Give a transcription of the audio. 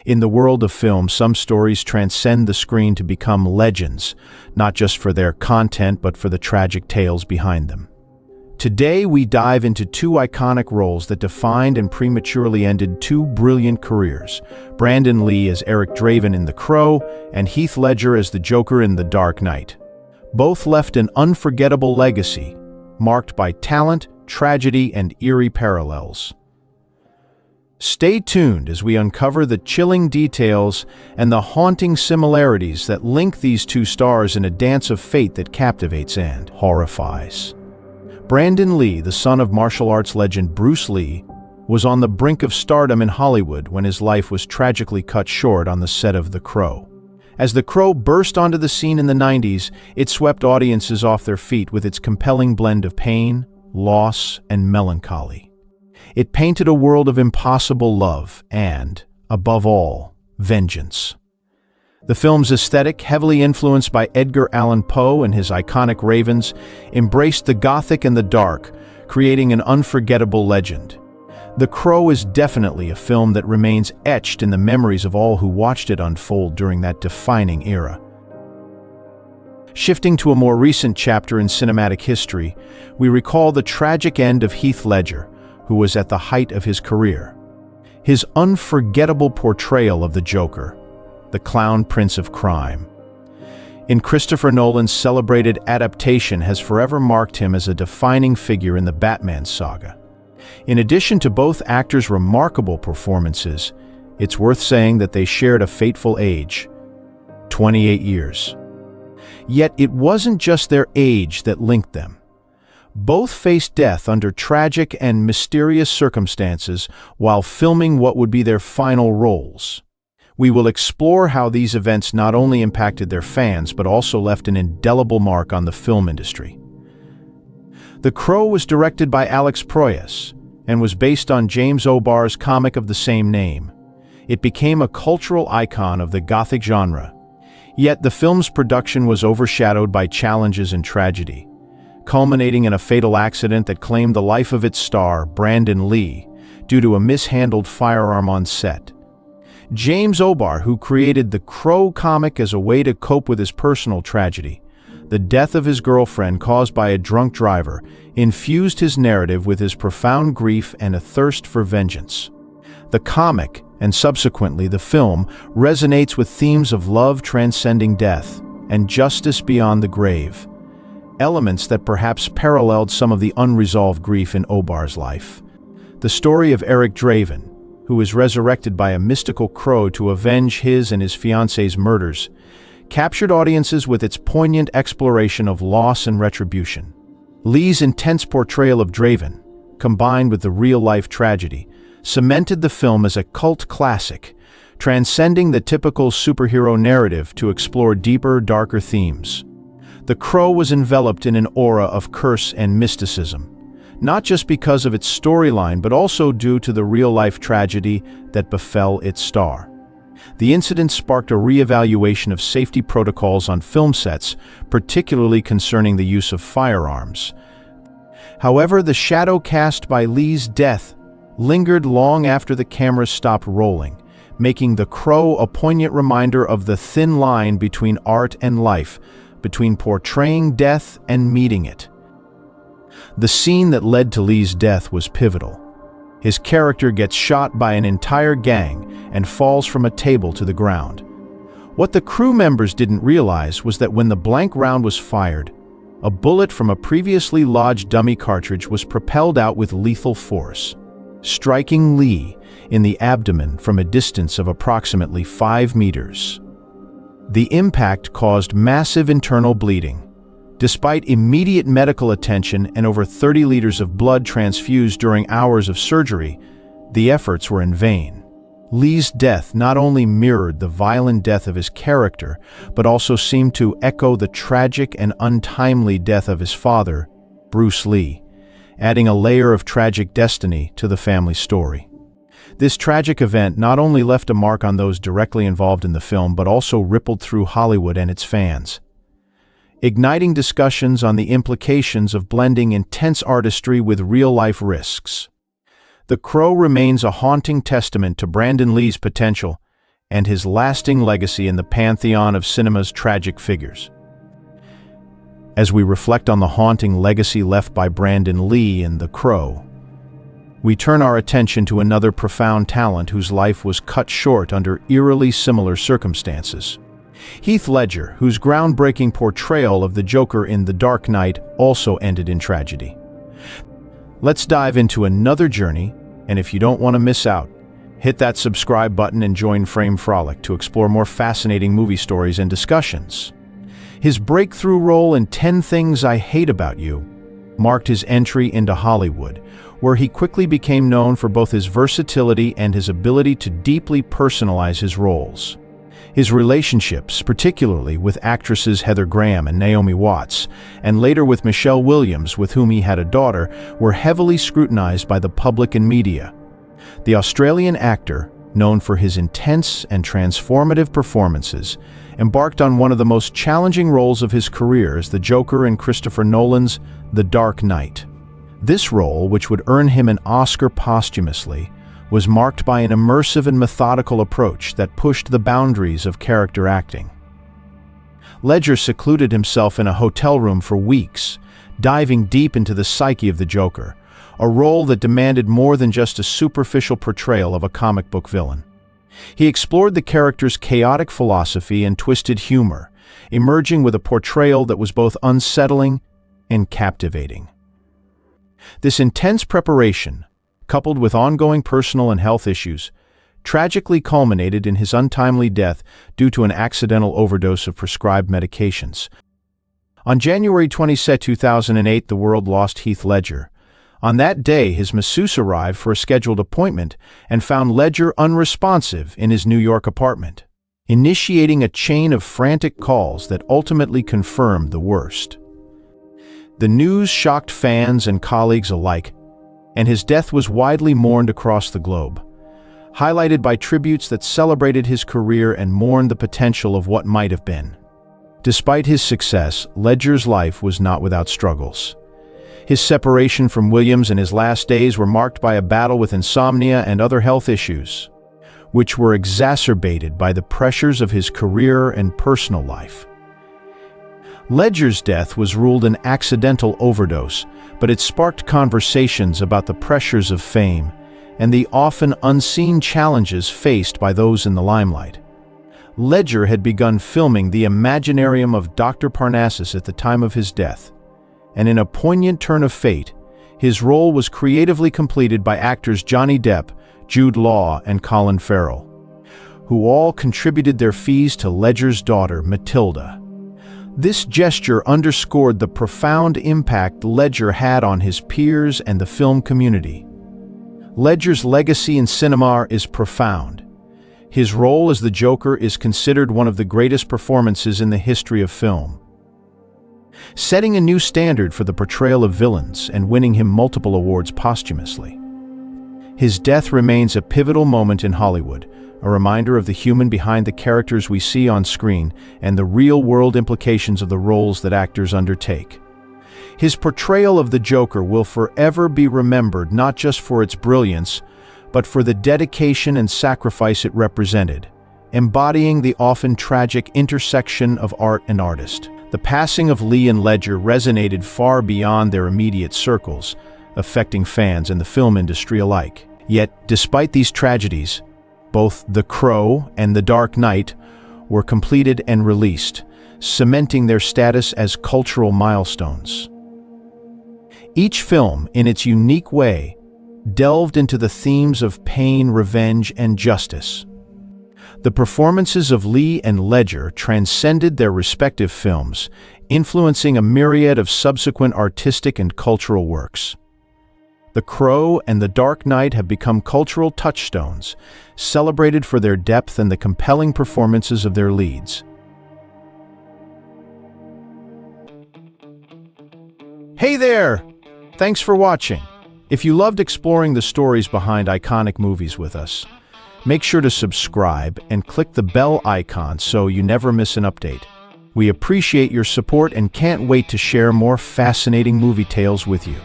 In the world of film, some stories transcend the screen to become legends, not just for their content but for the tragic tales behind them. Today, we dive into two iconic roles that defined and prematurely ended two brilliant careers: Brandon Lee as Eric Draven in The Crow and Heath Ledger as the Joker in The Dark Knight. Both left an unforgettable legacy, marked by talent, tragedy, and eerie parallels. Stay tuned as we uncover the chilling details and the haunting similarities that link these two stars in a dance of fate that captivates and horrifies. Brandon Lee, the son of martial arts legend Bruce Lee, was on the brink of stardom in Hollywood when his life was tragically cut short on the set of The Crow. As The Crow burst onto the scene in the 90s, it swept audiences off their feet with its compelling blend of pain, loss, and melancholy. It painted a world of impossible love and, above all, vengeance. The film's aesthetic, heavily influenced by Edgar Allan Poe and his iconic ravens, embraced the gothic and the dark, creating an unforgettable legend. The Crow is definitely a film that remains etched in the memories of all who watched it unfold during that defining era. Shifting to a more recent chapter in cinematic history, we recall the tragic end of Heath Ledger, who was at the height of his career. His unforgettable portrayal of the Joker, the clown prince of crime, in Christopher Nolan's celebrated adaptation, has forever marked him as a defining figure in the Batman saga. In addition to both actors' remarkable performances, it's worth saying that they shared a fateful age: 28 years. Yet it wasn't just their age that linked them. Both faced death under tragic and mysterious circumstances while filming what would be their final roles. We will explore how these events not only impacted their fans but also left an indelible mark on the film industry. The Crow was directed by Alex Proyas and was based on James O'Barr's comic of the same name. It became a cultural icon of the Gothic genre. Yet the film's production was overshadowed by challenges and tragedy, culminating in a fatal accident that claimed the life of its star, Brandon Lee, due to a mishandled firearm on set. James O'Barr, who created the Crow comic as a way to cope with his personal tragedy, the death of his girlfriend caused by a drunk driver, infused his narrative with his profound grief and a thirst for vengeance. The comic, and subsequently the film, resonates with themes of love transcending death and justice beyond the grave, elements that perhaps paralleled some of the unresolved grief in O'Barr's life. The story of Eric Draven, who is resurrected by a mystical crow to avenge his and his fiance's murders, captured audiences with its poignant exploration of loss and retribution. Lee's intense portrayal of Draven, combined with the real-life tragedy, cemented the film as a cult classic, transcending the typical superhero narrative to explore deeper, darker themes. The Crow was enveloped in an aura of curse and mysticism, not just because of its storyline but also due to the real-life tragedy that befell its star. The incident sparked a re-evaluation of safety protocols on film sets, particularly concerning the use of firearms. However, the shadow cast by Lee's death lingered long after the camera stopped rolling, making The Crow a poignant reminder of the thin line between art and life, between portraying death and meeting it. The scene that led to Lee's death was pivotal. His character gets shot by an entire gang and falls from a table to the ground. What the crew members didn't realize was that when the blank round was fired, a bullet from a previously lodged dummy cartridge was propelled out with lethal force, striking Lee in the abdomen from a distance of approximately 5 meters. The impact caused massive internal bleeding. Despite immediate medical attention and over 30 liters of blood transfused during hours of surgery, the efforts were in vain. Lee's death not only mirrored the violent death of his character, but also seemed to echo the tragic and untimely death of his father, Bruce Lee, adding a layer of tragic destiny to the family story. This tragic event not only left a mark on those directly involved in the film, but also rippled through Hollywood and its fans, igniting discussions on the implications of blending intense artistry with real-life risks. The Crow remains a haunting testament to Brandon Lee's potential and his lasting legacy in the pantheon of cinema's tragic figures. As we reflect on the haunting legacy left by Brandon Lee in The Crow, we turn our attention to another profound talent whose life was cut short under eerily similar circumstances. Heath Ledger, whose groundbreaking portrayal of the Joker in The Dark Knight also ended in tragedy. Let's dive into another journey, and if you don't want to miss out, hit that subscribe button and join Frame Frolic to explore more fascinating movie stories and discussions. His breakthrough role in 10 Things I Hate About You marked his entry into Hollywood, where he quickly became known for both his versatility and his ability to deeply personalize his roles. His relationships, particularly with actresses Heather Graham and Naomi Watts, and later with Michelle Williams, with whom he had a daughter, were heavily scrutinized by the public and media. The Australian actor, known for his intense and transformative performances, embarked on one of the most challenging roles of his career as the Joker in Christopher Nolan's The Dark Knight. This role, which would earn him an Oscar posthumously, was marked by an immersive and methodical approach that pushed the boundaries of character acting. Ledger secluded himself in a hotel room for weeks, diving deep into the psyche of the Joker, a role that demanded more than just a superficial portrayal of a comic book villain. He explored the character's chaotic philosophy and twisted humor, emerging with a portrayal that was both unsettling and captivating. This intense preparation, coupled with ongoing personal and health issues, tragically culminated in his untimely death due to an accidental overdose of prescribed medications. On January 22, 2008, the world lost Heath Ledger. On that day, his masseuse arrived for a scheduled appointment and found Ledger unresponsive in his New York apartment, initiating a chain of frantic calls that ultimately confirmed the worst. The news shocked fans and colleagues alike, and his death was widely mourned across the globe, highlighted by tributes that celebrated his career and mourned the potential of what might have been. Despite his success, Ledger's life was not without struggles. His separation from Williams and his last days were marked by a battle with insomnia and other health issues, which were exacerbated by the pressures of his career and personal life. Ledger's death was ruled an accidental overdose, but it sparked conversations about the pressures of fame and the often unseen challenges faced by those in the limelight. Ledger had begun filming The Imaginarium of Dr. Parnassus at the time of his death, and in a poignant turn of fate, his role was creatively completed by actors Johnny Depp, Jude Law, and Colin Farrell, who all contributed their fees to Ledger's daughter, Matilda. This gesture underscored the profound impact Ledger had on his peers and the film community. Ledger's legacy in cinema is profound. His role as the Joker is considered one of the greatest performances in the history of film, setting a new standard for the portrayal of villains and winning him multiple awards posthumously. His death remains a pivotal moment in Hollywood, a reminder of the human behind the characters we see on screen and the real-world implications of the roles that actors undertake. His portrayal of the Joker will forever be remembered not just for its brilliance, but for the dedication and sacrifice it represented, embodying the often tragic intersection of art and artist. The passing of Lee and Ledger resonated far beyond their immediate circles, affecting fans and the film industry alike. Yet, despite these tragedies, both The Crow and The Dark Knight were completed and released, cementing their status as cultural milestones. Each film, in its unique way, delved into the themes of pain, revenge, and justice. The performances of Lee and Ledger transcended their respective films, influencing a myriad of subsequent artistic and cultural works. The Crow and The Dark Knight have become cultural touchstones, celebrated for their depth and the compelling performances of their leads. Hey there! Thanks for watching. If you loved exploring the stories behind iconic movies with us, make sure to subscribe and click the bell icon so you never miss an update. We appreciate your support and can't wait to share more fascinating movie tales with you.